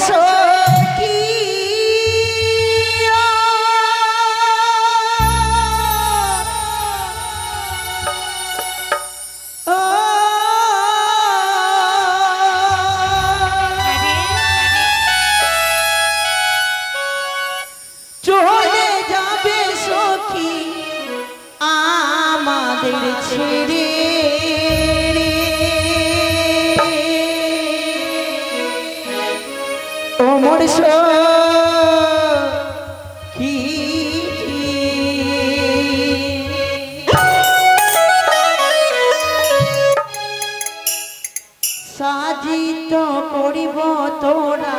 সখী চলে যাবে সখী আমাদের ছেড়ে ওমর সখী সাজিত করিব তোরা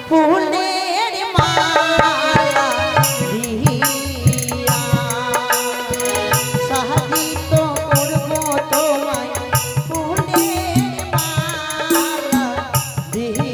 ফুলের মালা দিয়া সাজিত করব তোমায় ফুলের মালা দিয়া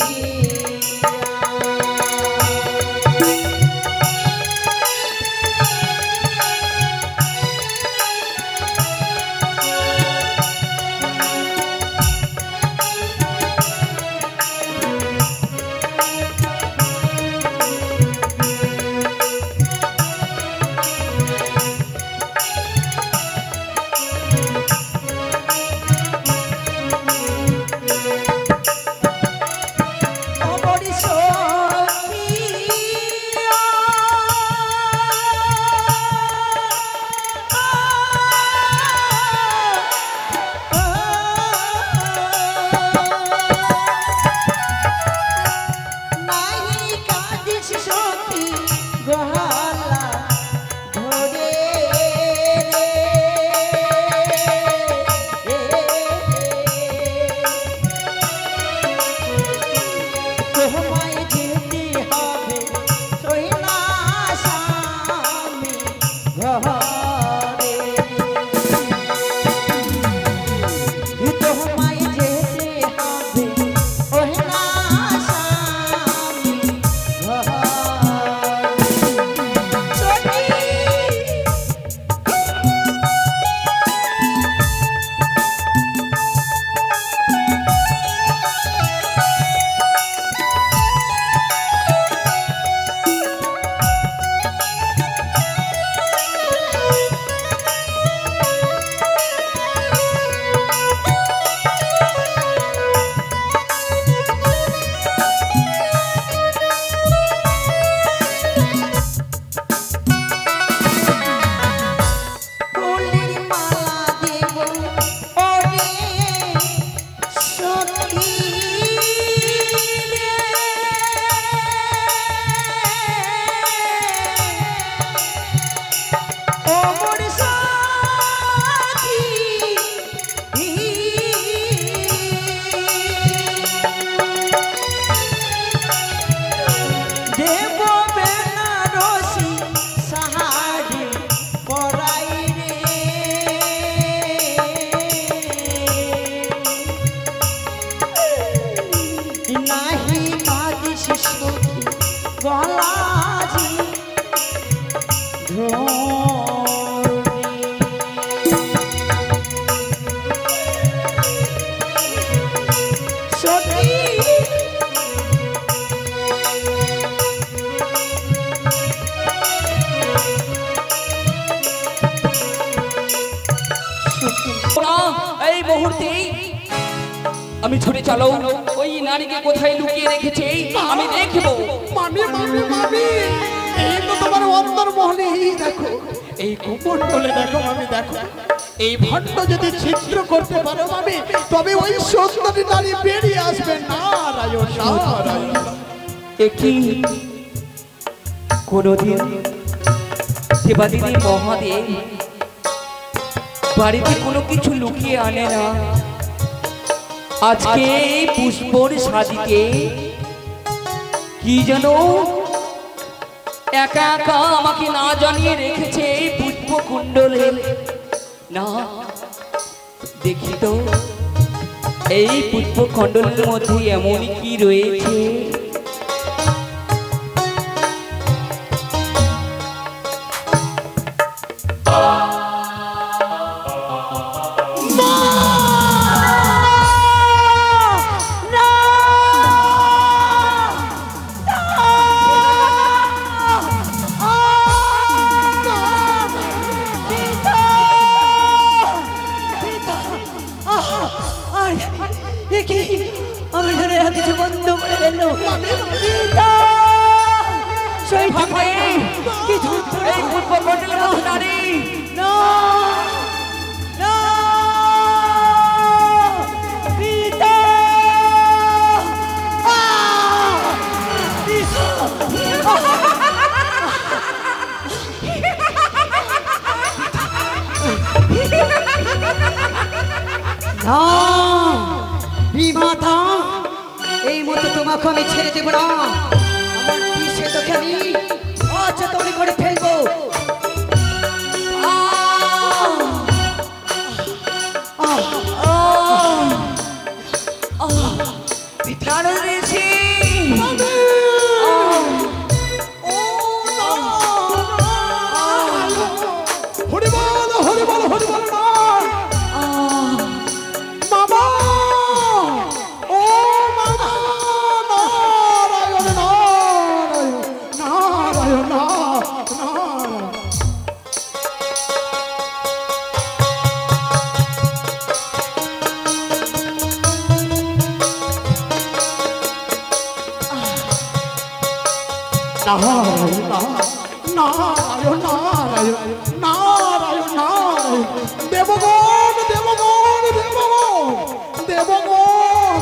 আমি ছুটে চলো ওই নারীকে কোথায় লুকিয়ে রেখেছে আমি দেখব। মামি মামি মামি এই তো তোমার অন্তর্মহলে দেখো, এই কুমণ্ডলে দেখো মামি, দেখো এই ভণ্ড যদি ছিদ্র করতে পারো মামি তবে ওই সুন্দরী নারী বেরিয়ে আসবে। নারায়ণ নারায়ণ। একই কোনদিন দেবাদিনী মহাদেব বাড়িতে কোনো কিছু লুকিয়ে আনে না। আজকে পুষ্পর সাজিকে কি যেন একা একা আমাকে না জানিয়ে রেখেছে পুষ্প কুণ্ডলে। না দেখি তো এই পুষ্প কুণ্ডলের মধ্যে এমনই কি রয়েছে। অবশ্যই ভাই কি ধরতে এই পুষ্পকণ্ডলের মধ্যে নারী না না পিতা না বিমাতা এই মতো তোমাকে আমি ছেড়ে দেব না আমার পিছে তোকে আমি অচেতন করে ফেলবো নারায়ণ নারায়ণ নারায়ণ নারায়ণ দেবগণ দেবগণ দেবগণ দেবগণ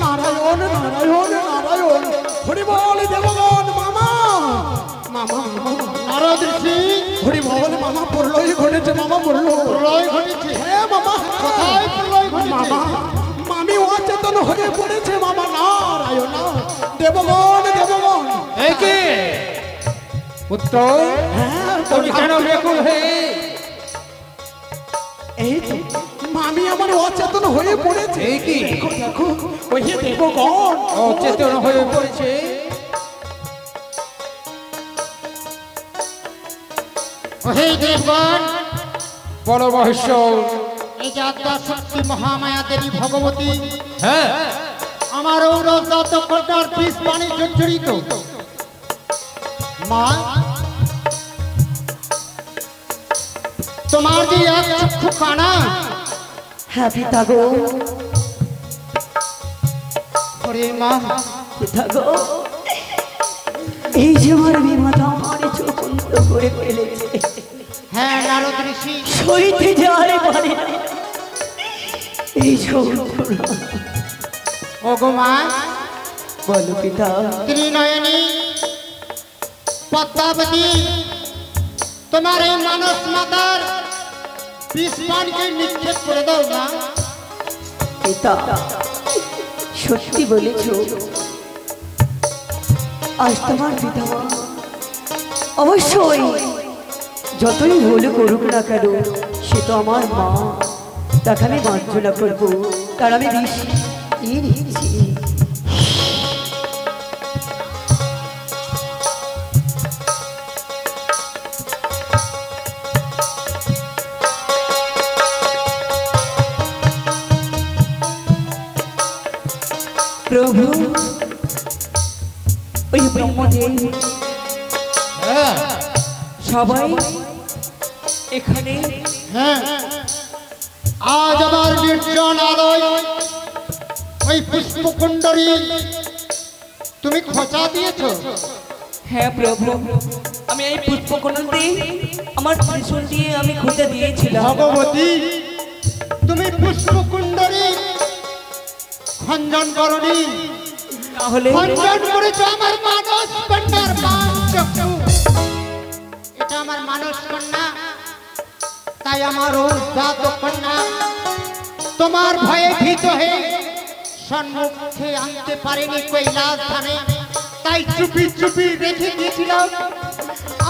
নারায়ণ নারায়ণ নারায়ণ হরি বল দেবগণ মামা মামা নারদ ঋষি হরি বল মামা প্রলয় ঘটেছে মামা প্রলয় ঘটেছে হ্যাঁ মামা কোথায় প্রলয় ঘটেছে মামা মামি অচেতন হয়ে পড়েছে মামা নারায়ণ দেবগণ দেবগণ একে পুত্র তুমি কেন ব্যাকুল হয়ে এই তো মামি আমার অচেতন হয়ে পড়েছে কি দেখো দেখো ওই যে দেবগণ অচেতন হয়ে পড়েছে ওহে দেবগণ বড় মহেশ এই যে আদ্যা শক্তি মহামায়া দেবী ভগবতী হ্যাঁ আমার ঔরজাত কন্যার বিষ পানি জর্জরিত মা তোমার যে এক চক্ষু কানা হ্যাঁ পিতা গো ওরে মা পিতা গো এই যে আমার বিমাতা আমার চোখ বন্ধ করে ফেলেছে হ্যাঁ নারদ ঋষি সইতে যায় পারে না এই যন্ত্রণা ওগো মা বলো পিতা ত্রিনয়নী পদ্মাবতী তোমার এই মানস মাতার বিষ পানকে নিক্ষেপ করে দাও না পিতা সত্যি বলেছ আজ তোমার পিতা অবশ্যই যতই ভুল করুক না কেন সে তো আমার মা তাকে আমি বঞ্চনা করবো তার আমি বিষ দিয়ে নিচ্ছি প্রভু ওই ব্রহ্মদেব সবাই এখানে হ্যাঁ আজ আমার নির্জন আলোয় ওই পুষ্পকুণ্ডলী তুমি খোঁচা দিয়েছ হ্যাঁ প্রভু আমি এই পুষ্পকুণ্ডল দিয়ে আমার ত্রিশূল দিয়ে আমি খুঁজে দিয়েছিলাম ভগবতী তুমি পুষ্পকুণ্ডলী খঞ্জন করনি তাহলে খঞ্জন করেছ আমার মানস কন্যার পাঁচ চক্ষু এটা আমার মানস কন্যা তাই আমার জাত কন্যা তোমার ভয়ে ভীত হয়ে সম্মুখে আনতে পারেনি কৈলাস ধামে তাই চুপি চুপি রেখে দিয়েছিলাম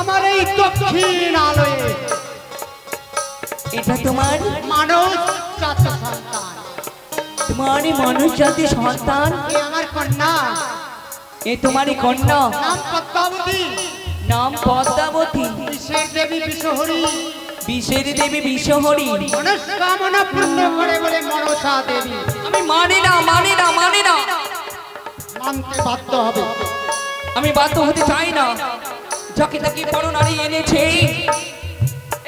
আমার এই দক্ষিণ আলোয় এটা তোমার মানস জাত সন্তান তোমার মানুষ জাতির সন্তান এ আমার কন্যা এ তোমারই কন্যা নাম পদ্মাবতী নাম পদ্মাবতী বিশ্বের দেবী বিশ্বহরি বিষের দেবী বিশ্বহরি মনস্কামনা পূর্ণ করে বলে মনসা দেবী আমি মানি না মানি না মানি না মানতে বাধ্য হবে আমি বাধ্য হতে চাই না যাকে তাকে বড় নারী এনেছে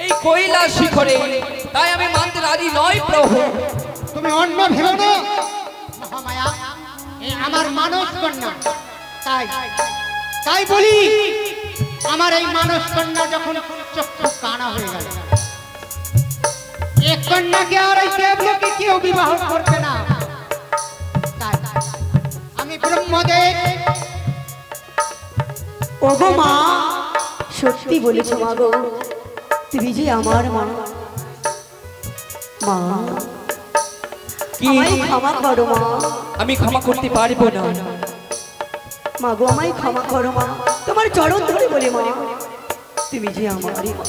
এই কৈলাস শিখরে তাই আমি মানতে রাজি নই প্রভু তুমি অন্য ভেবো না মহামায়া এ আমার মানস কন্যা তাই তাই বলি আমার এই মানস কন্যা যখন চক্ষু কানা হয়ে গেল, এক কন্যাকে আর এই দেবলোকে কেউ বিবাহ করবে না। তাই আমি ব্রহ্মদেব। ওগো মা, সত্যি বলেছো মা গো, তুমি যে আমার মা। মা, আমায় ক্ষমা করো মা। আমি ক্ষমা করতে পারবো না। মা গো, আমায় ক্ষমা করো মা, তোমার চরণ ধরে বলে মা, তুমি যে আমারই মা।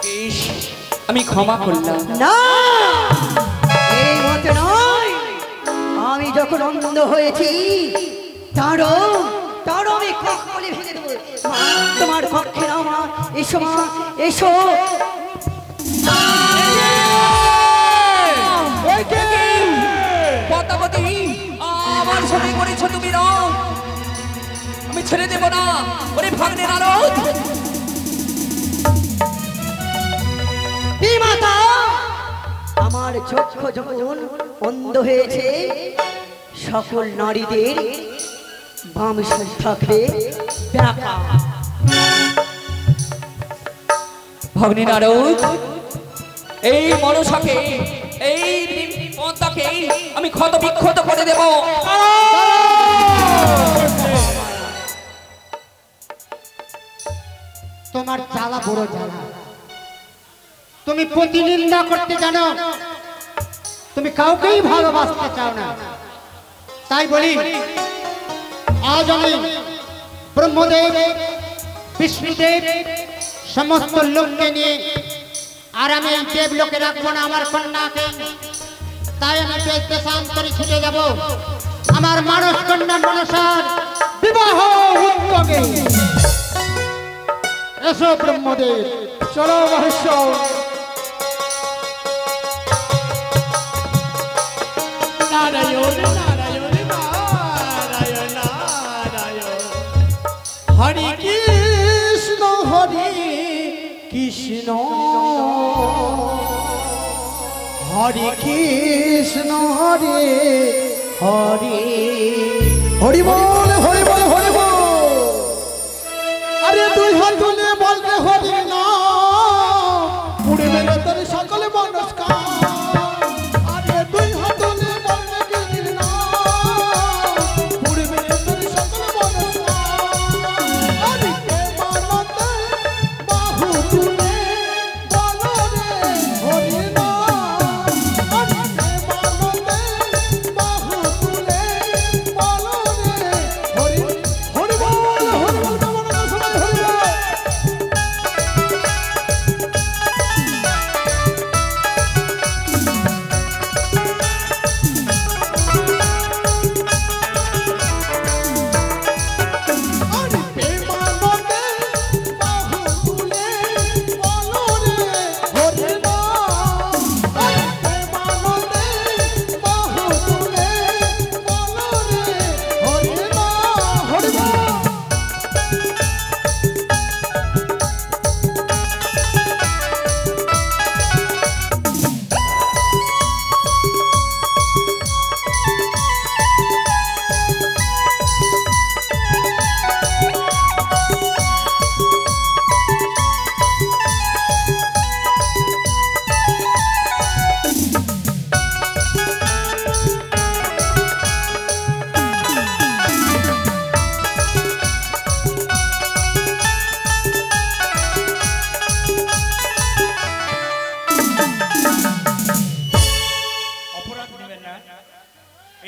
বেশ, আমি ক্ষমা করলাম। না, এই মতে নয়। আমি যখন অন্ধ হয়েছি, তারও আমি কখনো ভেঙে দেবো। মা, তোমার পক্ষে না মা, এসো মা, এসো। আমার ছবি করেছো তুমি রং, আমি ছেড়ে দেবো না। ওরে ভাগ্নে নারদ, মাতা, আমার চক্ষু যখন অন্ধ হয়েছে, সকল নারীদের বাম সাইড থাকবে ব্যাকা। ভাগ্নে নারদ, এই মনসাকে, এই পন্থাকে আমি ক্ষত বিক্ষত করে দেব। তোমার জ্বালা বড় জ্বালা, তুমি প্রতিনিন্দা করতে জানো, তুমি কাউকেই ভালোবাসতে চাও না। তাই বলি, আজ আমি ব্রহ্মদেব, বিষ্ণুদেব সমস্ত লোককে নিয়ে আর আমি এই দেবলোকে রাখবো না আমার কন্যাকে। তাই আমি দেশান্তরে ছুটে যাব আমার মানস কন্যা মনসার বিবাহ উদ্যোগে। এসো ব্রহ্মদেব, চলো মহেশ্বর। নারায়ণ নারায়ণ নারায়ণ নারায়ণ, হরে কৃষ্ণ হরে কৃষ্ণ, হরে কৃষ্ণ হরে হরে, হরি বল হরি বল হরি বল। আরে দুই হাত তুলে বলতে হরি না, পুড়ে মেলে তোর সকলে মনস্কার। আরে দুই হাত তুলে বলতে গেলি না, পুড়ে মেলে তোর সকলে মনস্কার। আরে কে মানতে বাহু তুলে বলো রে হরি না, আরে কে মানতে বাহু তুলে বলো রে হরি, হরি বল হরি বল, সবাই হরি বল।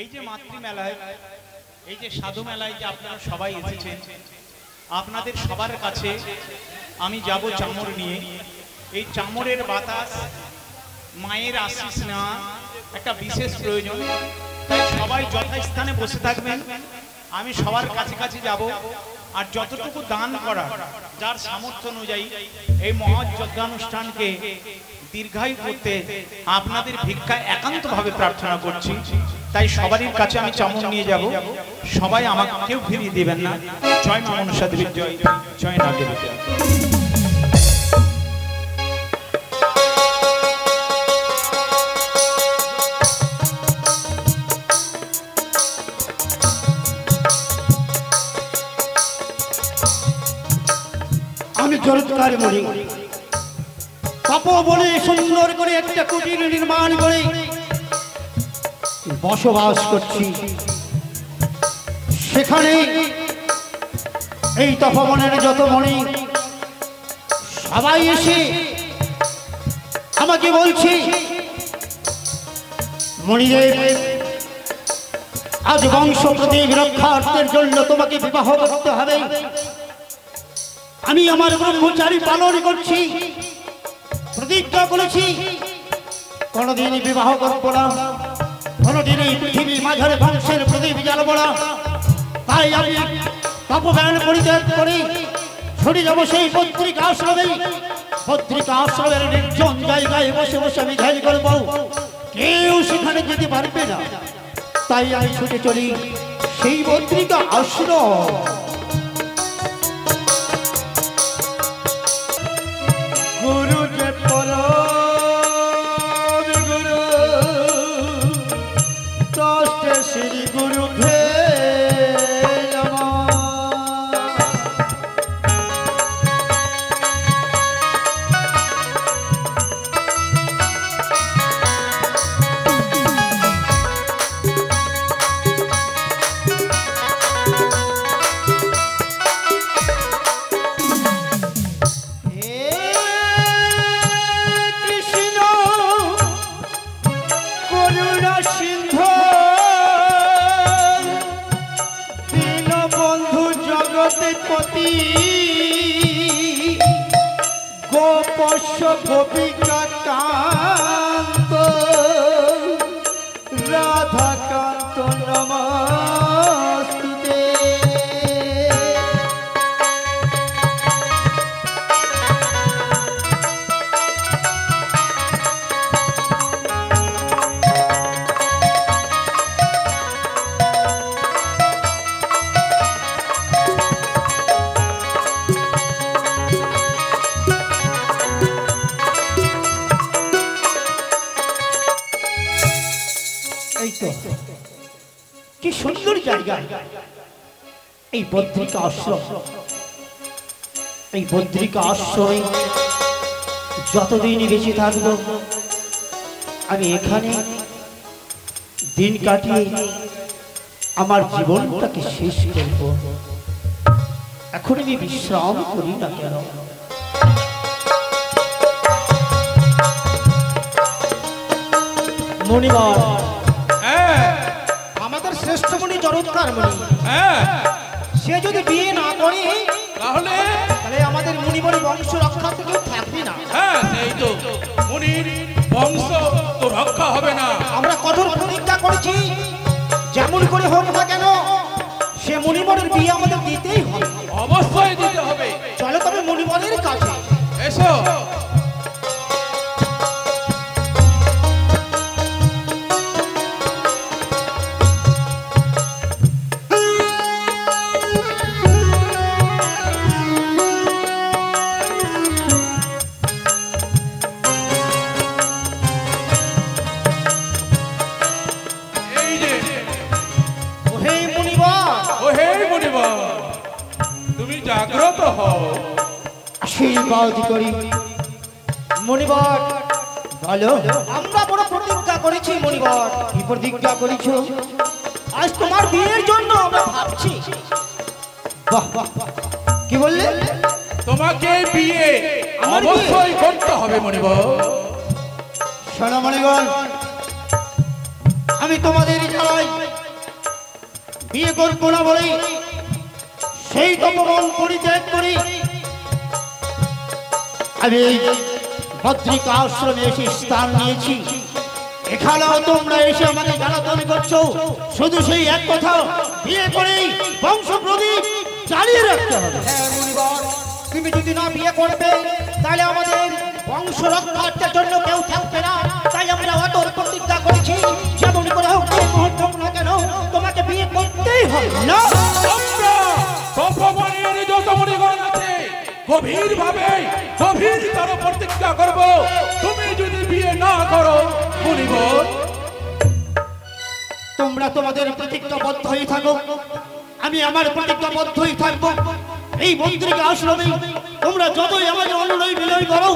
এই যে মাতৃমেলায়, এই যে সাধু মেলায় যে আপনারা সবাই এসেছেন, আপনাদের সবার কাছে আমি যাব চামর নিয়ে। এই চামরের বাতাস, মায়ের আশীষ নেওয়া একটা বিশেষ প্রয়োজন। তাই সবাই যথাস্থানে বসে থাকবেন, আমি সবার কাছে কাছে যাব। আর যতটুকু দান করা যার সামর্থ্য অনুযায়ী এই মহৎ যজ্ঞানুষ্ঠানকে দীর্ঘায়ু করতে আপনাদের ভিক্ষা একান্তভাবে প্রার্থনা করছি। তাই সবারই কাছে আমি চামর নিয়ে যাব, সবাই আমাকে কেউ ফিরিয়ে দেবেন না। জয় মা মনসা দেবীর জয়, জয় না দেবী। চমৎকার মণি তপবনে সুন্দর করে একটা কুটির নির্মাণ করে বসবাস করছি। সেখানে এই তপবনের যত মণি সবাই এসে আমাকে বলছে, মণিদেব আজ বংশ প্রদীপ রক্ষার্থের জন্য তোমাকে বিবাহ করতে হবে। আমি আমার ব্রহ্মচারী পালন করছি, প্রতিজ্ঞা করেছি কোনদিনই বিবাহ করবো না, কোনদিনই পৃথিবীর মাঝারে বংশের প্রদীপ জ্বালবো না। তাই আমি তপব্যান পরিত্যাগ করে ছুটে যাবো সেই পত্রিকা আশ্রমে। পত্রিকা আশ্রমের নির্জন জায়গায় বসে বসে আমি ধ্যান করবো, কেউ সেখানে যেতে পারবে না। তাই আমি ছুটে চলি সেই পত্রিকা আশ্রম। গুরু যে পরম গুরু দশে শ্রী গুরু ভে গোপস্য গোপিকা কান্ত রাধা কান্ত নমস্তুতে। কি সুন্দর জায়গা এই বদ্রিকা আশ্রম। এই বদ্রিকা আশ্রমে যতদিন বেঁচে থাকবো আমি এখানে দিন কাটিয়ে আমার জীবনটাকে শেষ করব। এখন আমি বিশ্রাম করি না কেন? মণিবার আমাদের শ্রেষ্ঠ মণি চমৎকার মণি, সে যদি বিয়ে না করে তাহলে আমাদের মণিবর বংশ রক্ষা থেকে থাকবে না। সেই তো মণির বংশ তো রক্ষা হবে না। আমরা কঠোর প্রতিজ্ঞা করেছি যেমন করে হোক না কেন সে মণিবরের বিয়ে আমাদের দিতেই হবে। অবশ্যই দিতে হবে। চলো তবে মণিবরের কাছে এসো। তুমি জাগ্রত হও, আশীর্বাদ করি। মণিবর বলো। আমরা বড় প্রতিজ্ঞা করেছি মণিবর। কি প্রতিজ্ঞা করেছ? আজ তোমার বিয়ের জন্য আমরা ভাবছি। বাহ বাহ, কি বললে? তোমাকে বিয়ে অবশ্যই করতে হবে মণিবর। শোনো মণিগণ, আমি তোমাদের জ্বালাই বিয়ে করবো না বলে সেই তপবন পরিত্যাগ করি আমি বদ্রিকা আশ্রমে এসে স্থান নিয়েছি। এখানেও তোমরা এসে আমাকে জ্বালাতন করছো শুধু সেই এক কথা, বিয়ে করেই বংশ প্রদীপ চালিয়ে রাখতে হবে। তুমি যদি না বিয়ে করবে তাহলে আমাদের বংশ রক্ষার্থের জন্য কেউ থাকবে না। তাই আমরা অটল প্রতিজ্ঞা করেছি যেমন করে হোক না কেন তোমাকে বিয়ে করতেই হবে। না গভীরভাবে গভীরতর প্রতিজ্ঞা করব, তুমি যদি বিয়ে না করো মণিবর। তোমরা তোমাদের প্রতিজ্ঞাবদ্ধ হয়ে থাকো, আমি আমার প্রতিজ্ঞাবদ্ধ হয়ে থাকবো। এই মন্দিরকে আশ্রমে তোমরা যতই আমাকে অনুনয় বিনয় করো,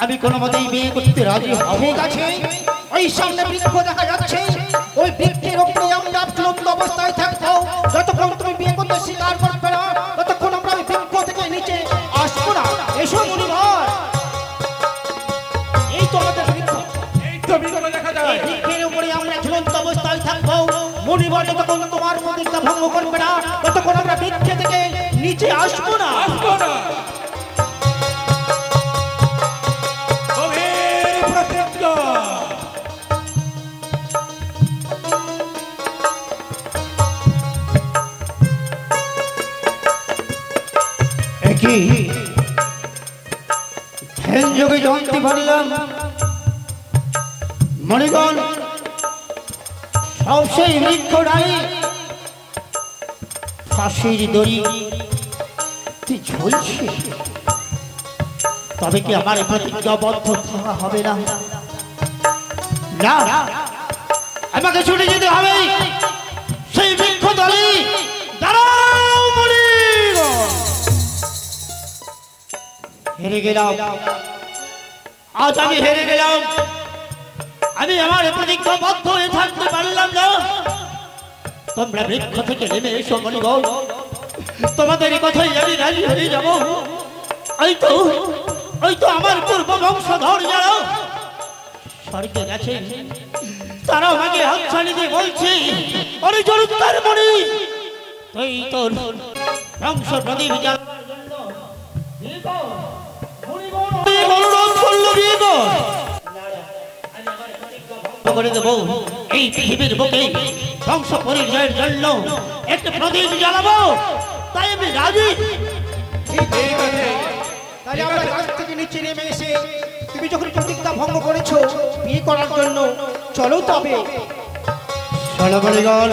আমি কোনো মতেই বিয়ে করতে রাজি হব। ঠিক আছে, ওই সামনে বৃক্ষ দেখা যাচ্ছে, ওই বৃক্ষের উপরে আমরা ঝুলন্ত অবস্থায় থাকবো। যতক্ষণ তুমি বিয়ে করতে স্বীকার করবে না, ততক্ষণ আমরা ওই বৃক্ষ থেকে নিচে আসবো না। এসো মুনিবর, এই তো আমাদের বৃক্ষ, এই তো বিগত দেখা যায়। এই বৃক্ষের উপরে আমরা ঝুলন্ত অবস্থায় থাকবো। মুনিবর যতক্ষণ তোমার প্রতিজ্ঞা ভঙ্গ করবে না, ততক্ষণ আমরা বৃক্ষ থেকে নিচে আসবো না। আসবো না। গভীর প্রতিজ্ঞা। একই ধ্যান যোগে জানতে পারলাম মণিগণ সব সেই বৃক্ষটাই ফাঁসির দড়ি ঝুলছে। তবে কি আমার প্রতিজ্ঞাবদ্ধ থাকা হবে না? না, আমাকে ছুটে যেতে হবে সেই বৃক্ষ দড়ি। দাঁড়াও মণিগণ, হেরে গেলাম, আজ আমি হেরে গেলাম। আমি আমার প্রতিজ্ঞাবদ্ধ হয়ে থাকতে পারলাম না। তোমরা বৃক্ষ থেকে নেমে এসো মণিগণ, তোমাদের কথাই আমি রাজি হয়ে যাব। ওই তো আমার পূর্ব বংশধর যারা স্বর্গে গেছে, তারা আমাকে হাতছানি দিয়ে বলছে, অরে জরুরতার মণি, তুই তোর বংশ প্রদীপ জ্বালানোর জন্য অনুরোধ করলো বিয়ে কর। করে দেবো এই পৃথিবীর বুকে বংশ পরিচয়ের জন্য একটা প্রদীপ জ্বালাবো, তাই আমি রাজি। ঠিক আছে। তাহলে আমরা গাছ থেকে নিচে নেমে এসে তুমি যখন প্রতিজ্ঞা ভঙ্গ করেছো বিয়ে করার জন্য, চলো তবে। চলো বলিগণ,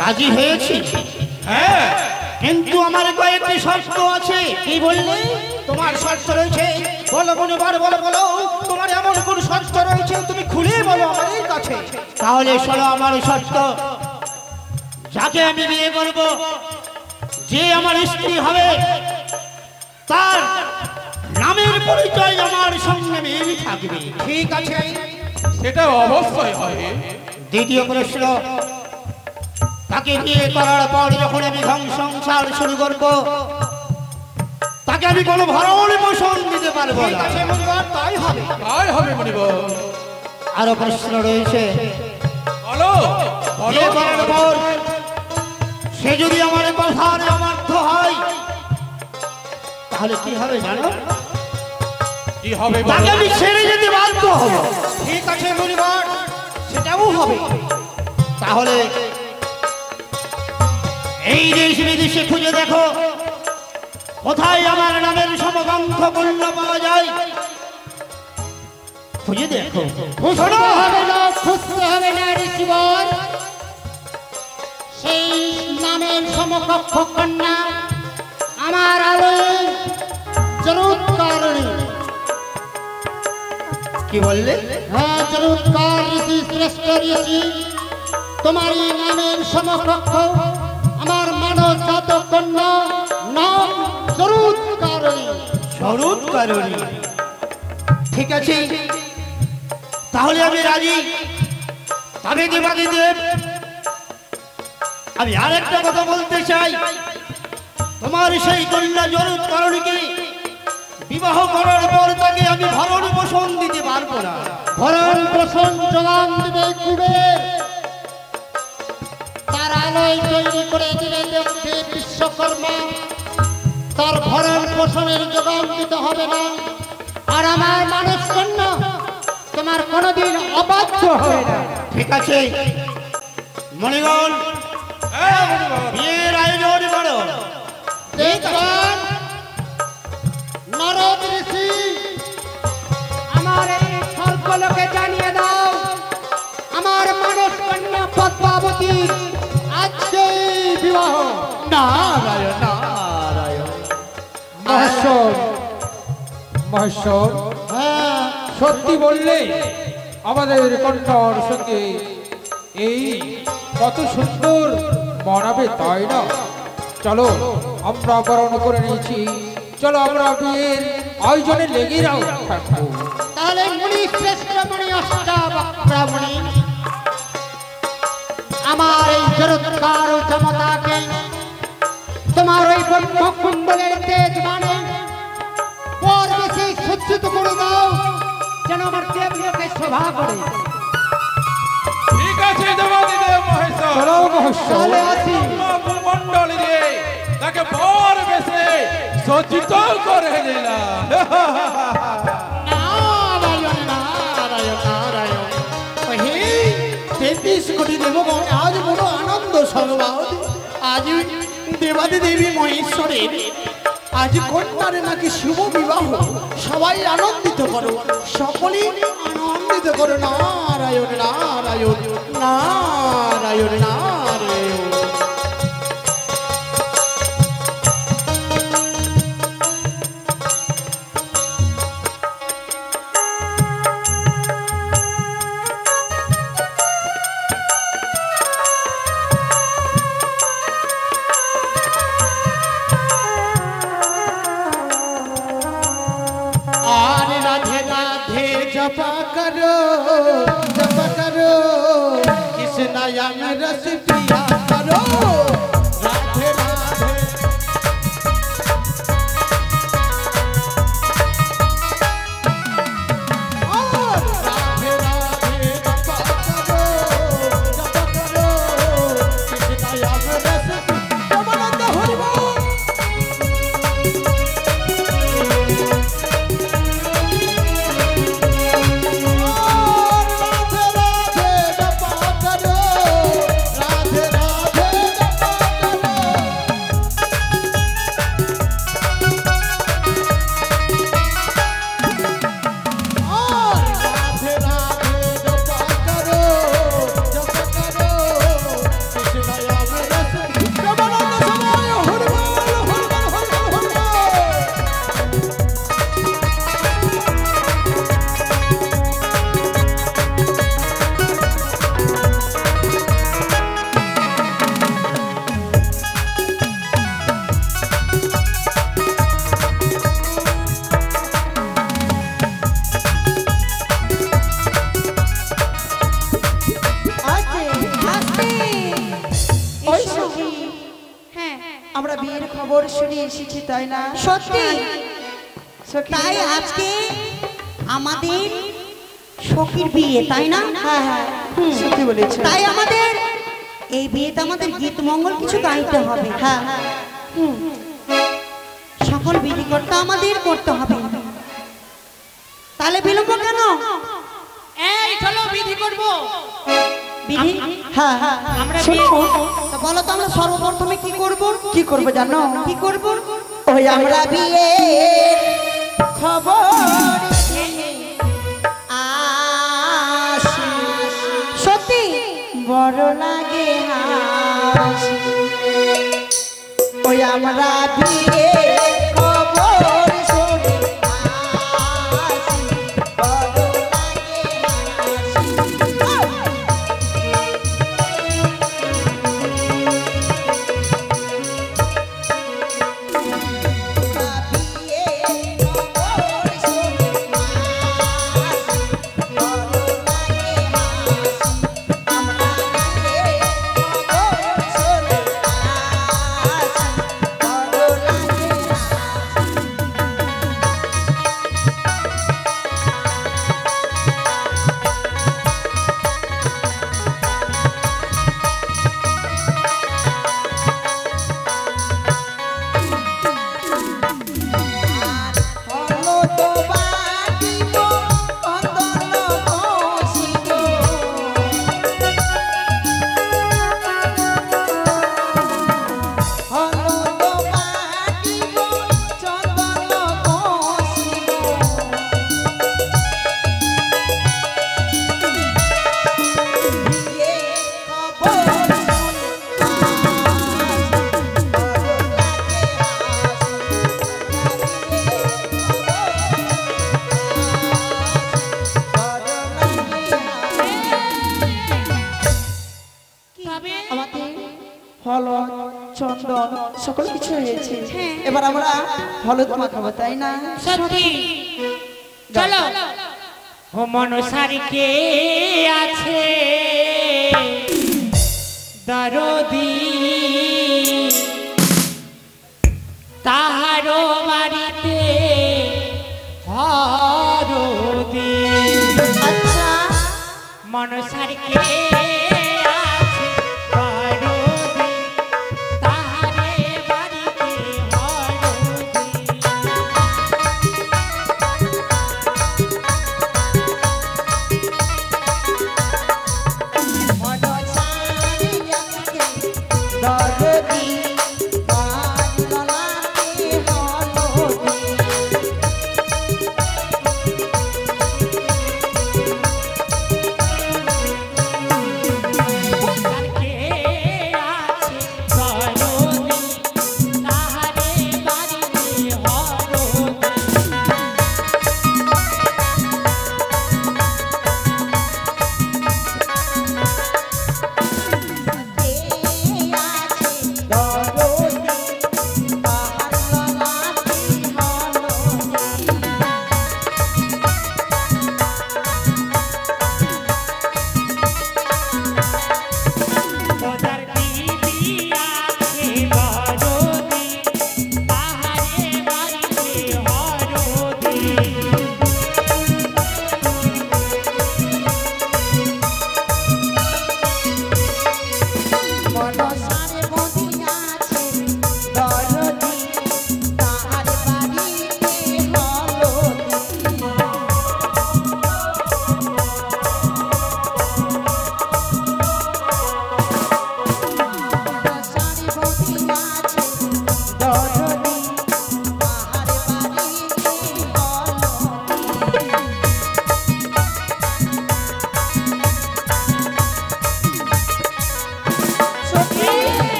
রাজি হয়েছি। হ্যাঁ, কিন্তু আমার কয়েকটি শর্ত আছে। কি বললে? তোমার শর্ত রয়েছে? বলো মনিবর, বলো বলো, তোমার এমন কোন শর্ত রয়েছে তুমি খুলে বলো আমাদের কাছে। তাহলে শোনো আমার শর্ত। যাকে আমি বিয়ে করব, যে আমার স্ত্রী হবে, তার নামের পরিচয় আমার সঙ্গে মিল থাকবে। ঠিক আছে? সেটা অবশ্যই হয়। দ্বিতীয় প্রশ্ন, তাকে বিয়ে করার পর যখন আমি সংসার শুরু করব, তাকে আমি কোনো ভরণ পোষণ দিতে পারবো না। তাই হবে। তাই হবে মনিবর। আরো প্রশ্ন রয়েছে। বলো বিয়ে বলো। করার পর সে যদি আমার কথার অবাধ্য হয়, তাহলে কি হবে জানো? কি হবে তাকে বলো। আমি ছেড়ে যেতে বাধ্য হব। ঠিক আছে মনিবর, সেটাও হবে। তাহলে এই দেশ বিদেশে খুঁজে দেখো, কোথায় আমার নামের সমগ্রন্থ মূল্য পাওয়া যায়, খুঁজে দেখো। খুঁজতে হবে না, খুঁজতে হবে না ঋষিবর। সেই নামের সমকক্ষ কন্যা আমার আলোয় জরুৎকারণী। কি বললে? হ্যাঁ, জরুৎকার ঋষি, শ্রেষ্ঠ ঋষি। তোমার এই নামের সমকক্ষ আমার মানব জাত কন্যা, নাম জরুৎকারণী। জরুৎকারণী। ঠিক আছে, তাহলে আমি রাজি। তবে দেবাদিদেব, আমি আর একটা কথা বলতে চাই। তোমার সেই কন্যা জরুৎকারণীকে বিবাহ করার পর তাকে আমি ভরণ পোষণ দিতে পারবো না। ভরণ পোষণ যোগান দিবে কুবের। তার আলোয় তৈরি করে দিলে দেখবে বিশ্বকর্মা। তার ভরণ পোষণের যোগান দিতে হবে না। আর আমার মানুষ কন্যা তোমার কোনোদিন অবাধ্য হবে না। ঠিক আছে মণিগণ, হ্যাঁ মনিবর। বিয়ের আয়োজন করো। দেখবেন নারদ ঋষি, আমার এই স্বল্প লোকে জানিয়ে দাও, আমার মানুষ কন্যা পদ্মাবতী আজকে বিবাহ। নারায়ণ নারায়ণ। মহেশ্বর, মহেশ্বর, হ্যাঁ, সত্যি বললে আমাদের কণ্ঠর সঙ্গে এই কত সুন্দর মানাবে, তাই না? চলো আমরা বরণ করে নিয়েছি, চলো আমরা বিয়ের আয়োজনে লেগে থাকবো। তাহলে মুনি শ্রেষ্ঠ মুনি অষ্টাবক্রমণি আমার এই জড়ৎকার ক্ষমতাকে তোমার ওই ব্রহ্মকুণ্ডলের তেজ মানে পর বেশি সজ্জিত করে দাও, যেন আমার দেবলোকে শোভা করে। ঠিক আছে দেবাদিদেব মহেশ্বর, চলো মহেশ্বর, চলে আসি। মন্ডল দিয়ে তাকে বর বেশে সজ্জিত করে দিলাম। নারায়ণ নারায়ণ নারায়ণ। হে 33 কোটি দেবগণ, আজ বড় আনন্দ সংবাদ। আজ দেবাদি দেবী মহেশ্বরের আজ কন্যারে নাকি শুভ বিবাহ। সবাই আনন্দিত করো, সকলেই আনন্দিত করো। নারায়ণ নারায়ণ নারায়ণ নারায়ণ। जपा करो इस नया में रस पिया करो। राधे राधे और राधे राधे जपा करो इस नया में रस जमानत होइबो। আমরা বিয়ের খবর শুনে এসেছি, তাই না? সত্যি তাই আজকে আমাদের সখীর বিয়ে, তাই না? হ্যাঁ হ্যাঁ সত্যি বলেছো। তাই আমাদের এই বিয়েতে আমাদের গীত মঙ্গল কিছু গাইতে হবে। হ্যাঁ সকল বিধিকর্তা আমাদের করতে হবে। তাহলে বিলম্ব কেন? এই চলো বিধি করব। বিধি? হ্যাঁ হ্যাঁ আমরা শোনো, তা বলো তো আমরা সর্বপ্রথমে কি করব? কি করবো জানো? কি করব? ওই আমরা বিয়ের খবর আসি সত্যি বড় লাগে হাসি। ওই আমরা বিয়ের খবর শুনে আসি, বড় লাগে হাসি। হলদ চন্দন সকল কিছু হয়েছে। এবার আমরা হলুদ মাখাবো, তাই না? সত্যি চলো। ও মনসারি কে আছে দরদি, তাহারো বাড়িতে হরদি। আচ্ছা মনসারি কে আছে দরদি, তাহারে বাড়িতে হরদি। দরদি বাজলাতে হলদি।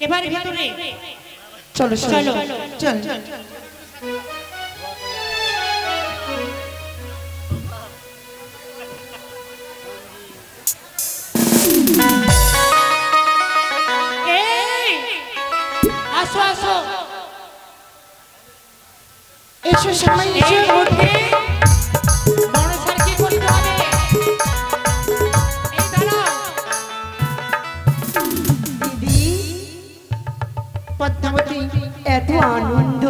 এবার ভিতরে চলো চলো চল। এই আসো আসো এসো সবাই এসো। এই মধ্যে মনসার কি করতে হবে? এই দাঁড়াও। দিদি পদ্মাবতী, এত আনন্দ,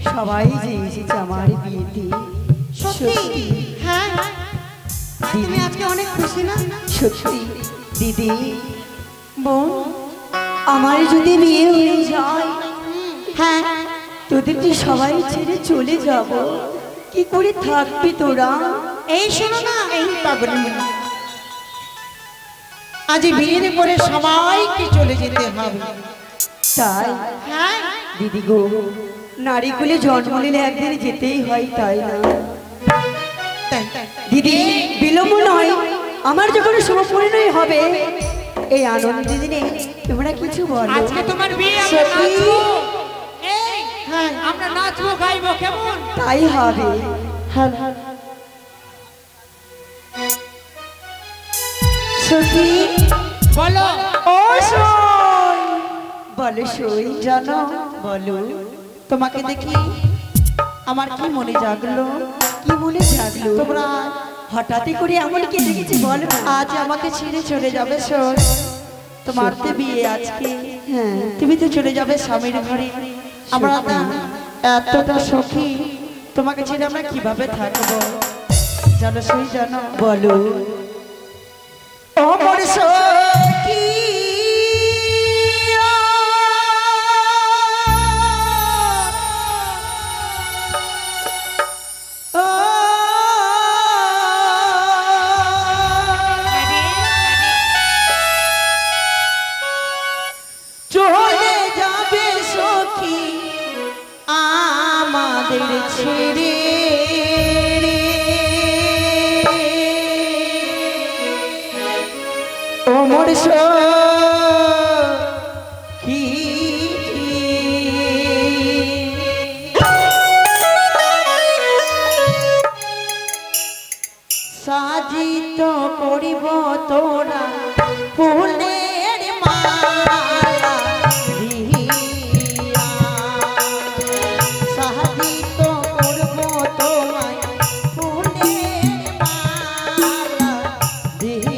সবাই যে এসেছে আমার বিয়েতে। সত্যি? হ্যাঁ তুমি আজকে অনেক খুশি না? সত্যি দিদি, বোন, আমার যদি বিয়ে হয়ে যায়, হ্যাঁ তোদের তো সবাই ছেড়ে চলে যাব, কি করে থাকবি তোরা? এই শোনো না, এই পাগলি আজ বিয়ের পরে সবাইকে চলে যেতে হবে। তাই হ্যাঁ দিদি গো, নারী কুলে জন্ম নিলে একদিন যেতেই হয়, তাই না? দিদি বিলম্ব নয়, আমার যখন শুভ পরিণয় হবে এই আনন্দের দিনে তোমরা কিছু বলো। আজকে তোমার বিয়ে, আমরা সত্যি? নাচবো। এই হ্যাঁ আমরা নাচবো গাইবো, কেমন? তাই হবে। সত্যি বলো। ও সই, বলো সই জানো, বলো। তোমাকে দেখি আমার কি মনে জাগলো, কি মনে জাগলো? তোমরা হঠাৎই করে এমন কি দেখেছি বল না। আজ আমাকে ছেড়ে চলে যাবে সই। তোমার তো বিয়ে আজকে, হ্যাঁ তুমি তো চলে যাবে স্বামীর ঘরে। আমরা না এতটা সখী, তোমাকে ছেড়ে আমরা কিভাবে থাকবো জানো সই জানো? বলো। ও মোর সখী চলে যাবে সখী আমাদের ছেড়ে, ও মোর সখী সাজিত করিব তোরা ফুলের মালা দিয়া সাজিত করব তোমায় ফুলের মালা দিয়া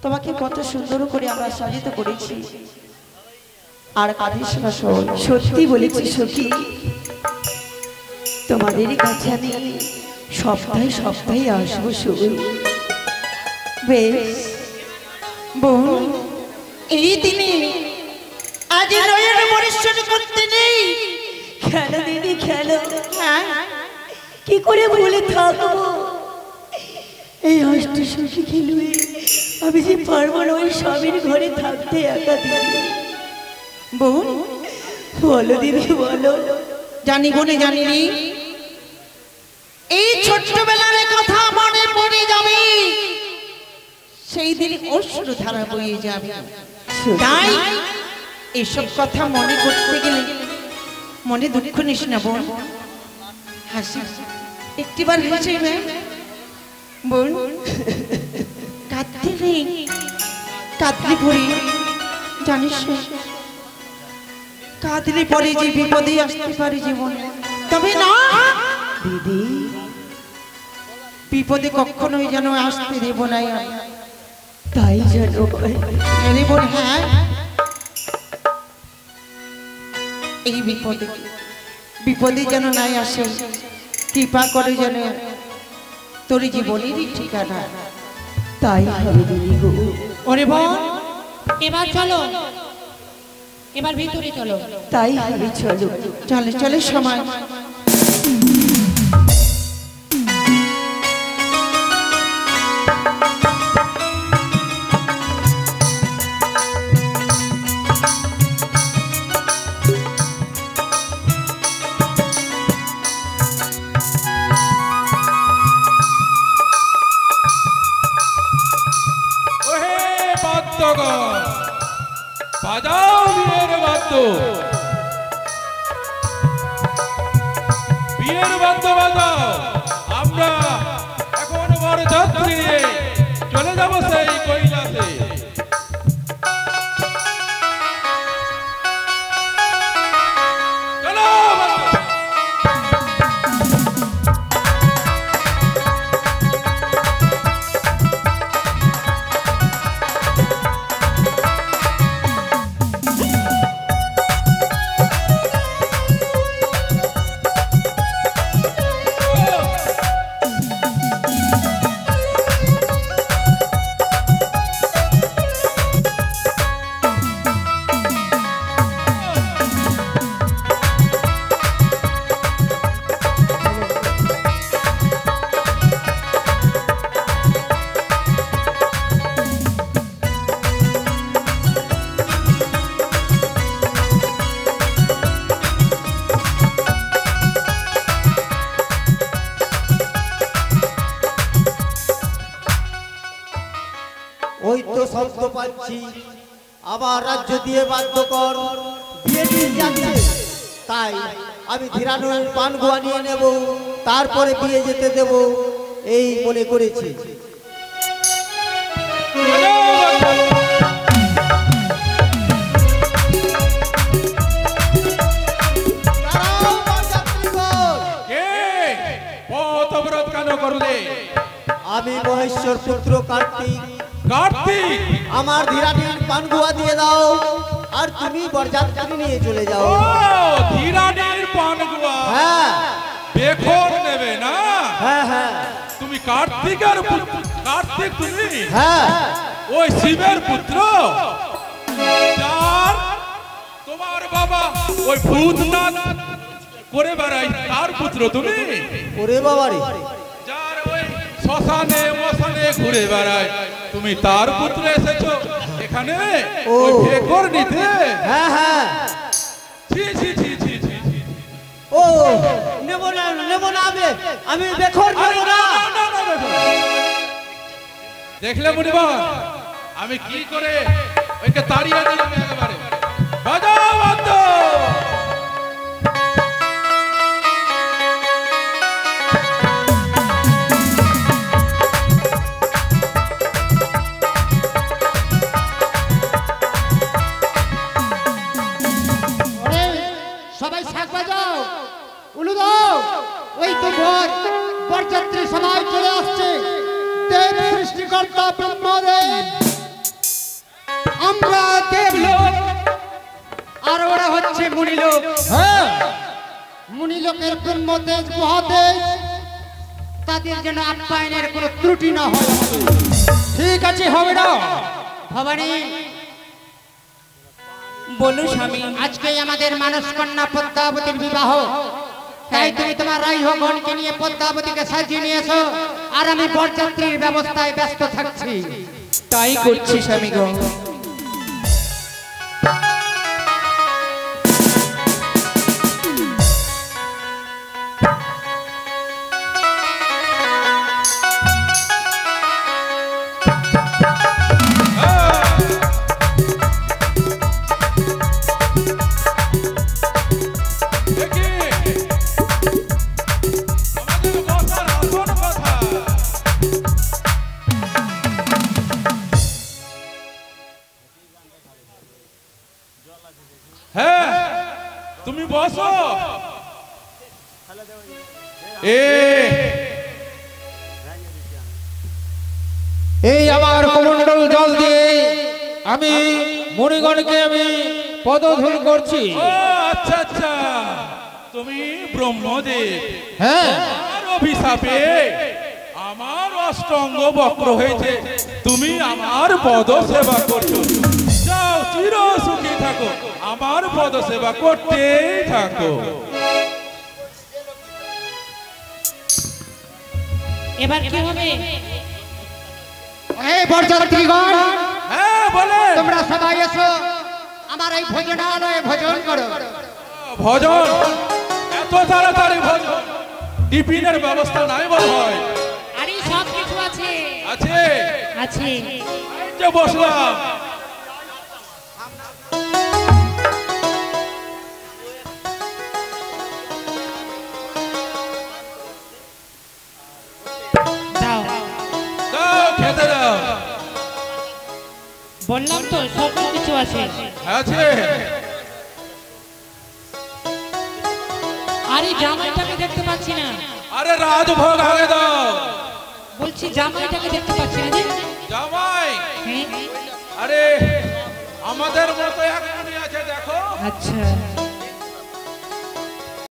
তোমাকে কত সুন্দর করে আমরা সাজিত করেছি আর কাঁদিস না শোন। সত্যি বলেছি সখী, তোমাদের কাছে আমি সপ্তাহে সপ্তাহে আসবো শুধু। বেশ বোন, এই দিনে আজ নয়ন পরিশ্রম করতে নেই। খেলো দিদি খেলো, হ্যাঁ কি করে ভুলে থাকবো এই অষ্ট সখী খেলবে। আমি যে পারবো না ওই স্বামীর ঘরে থাকতে একা দিদি। বোন বলো দিদি বলো। জানি বোনে জানি নি, এই ছোট্টবেলার কথা মনে পড়ে যাবে, সেই দিন অশ্রু ধারা বয়ে যাবে। তাই এসব কথা মনে করতে গেলে মনে দুঃখ নিস না বোন, হাসি একটিবার হেসে নে বোন। কাঁদতে নেই, কাঁদলে পরে জানিস না, কাঁদলে পরে যে বিপদে আসতে পারে জীবন। তবে না দিদি, বিপদে কখনোই যেন আসতে দেব না। তাই যেন আরে বোন, হ্যাঁ এই বিপদে যেন নাই আসে, কৃপা করে যেন তোর জীবনেরই ঠিকানা। তাই হবে দিদি গো। ওরে বোন, এবার চলো, এবার ভিতরে চলো। তাই হবে, চলো চলে চলে সময়। বাদ্যগণ বাজাও বিয়ের বাদ্য, বিয়ের বাদ্য বাজাও। আমরা এখন বরযাত্রী নিয়ে চলে যাব সেই কৈলাসে। চলো ওই তো শব্দ পাচ্ছি, আবার রাজ্য দিয়ে বাধ্য কর, বিয়ে দিয়ে যাচ্ছে। তাই আমি ধীরানুর পান গোয়া নিয়ে নেব, তারপরে বিয়ে যেতে দেব, এই মনে করেছি। পথ অবরোধ কেন করলে? আমি মহেশ্বর পুত্র কার্তিক। কার্তিক, আমার ধীরানির পান গোয়া দিয়ে দাও, আর তুমি বরযাত্রী নিয়ে চলে যাও। ও ধীরানির পান গোয়া, হ্যাঁ বেখর নেবে না? হ্যাঁ হ্যাঁ তুমি কার্তিকের পুত্র? কার্তিক তুমি? হ্যাঁ ওই শিবের পুত্র, যার তোমার বাবা ওই ভূতনাথ করে বেড়াই, তার পুত্র তুমি? ওরে বাবারে, যার ওই শ্মশানে মশানে ঘুরে বেড়ায়, তুমি তার পুত্র এসেছো এখানে ওই বেকর নিতে? হ্যাঁ হ্যাঁ। ছি ছি ছি ছি ছি ছি। ও নেব না, নেব না, আমি বেখর নেব না। দেখলে মুনিবার, আমি কি করে ওইকে তাড়িয়ে দিলাম একেবারে। বাজাও বাদ্য। সবাই শাক বাজাও, উলু দাও। ওই তো বরযাত্রী সবাই চলে আসছে। দেব সৃষ্টিকর্তা ব্রহ্মদেব, আমরা দেবলোক, আর ওরা হচ্ছে মুনিলোক। হ্যাঁ, মুনিলোকের ব্রহ্মদেব মহাদেব, তাদের যেন আপ্যায়নের কোনো ত্রুটি না হয়। ঠিক আছে, হবে না। ভবানী, বলো স্বামী। আজকেই আমাদের মানস কন্যা পদ্মাবতীর বিবাহ, তাই তুমি তোমার রাইহগণকে নিয়ে পদ্মাবতীকে সাজিয়ে নিয়ে এসো, আর আমি বরযাত্রীর ব্যবস্থায় ব্যস্ত থাকছি। তাই করছি স্বামী গো। হ্যাঁ, তুমি বসো। এই আমার কমণ্ডল জল দিয়ে আমি মুনিগণকে আমি পদধূল করছি। ও আচ্ছা আচ্ছা, তুমি ব্রহ্মদেব। হ্যাঁ, আমার অভিশাপে আমার অষ্টঙ্গ বক্র হয়েছে, তুমি আমার পদ সেবা করছো। যাও, চির সুখী থাকো, আমার পদ সেবা করতেই থাকো। এবার কি হবে? এই বরযাত্রীগণ, হ্যাঁ বলে। তোমরা সবাই এসো, আমার এই ভোজনালয়ে ভোজন করো। ভজন? এত তাড়াতাড়ি ভজন? টিফিনের ব্যবস্থা নাই বল হয়? আরে সব কিছু আছে। আছে? আছে। এই যে বসলাম, সকল কিছু আছে। আছে। আরে জামাইটাকে দেখতে পাচ্ছি না। আরে রাজভোগ আগে দাও। বলছি জামাইটাকে দেখতে পাচ্ছি না যে। জামাই? হ্যাঁ। আরে আমাদের মতো এক মুনি আছে দেখো। আচ্ছা।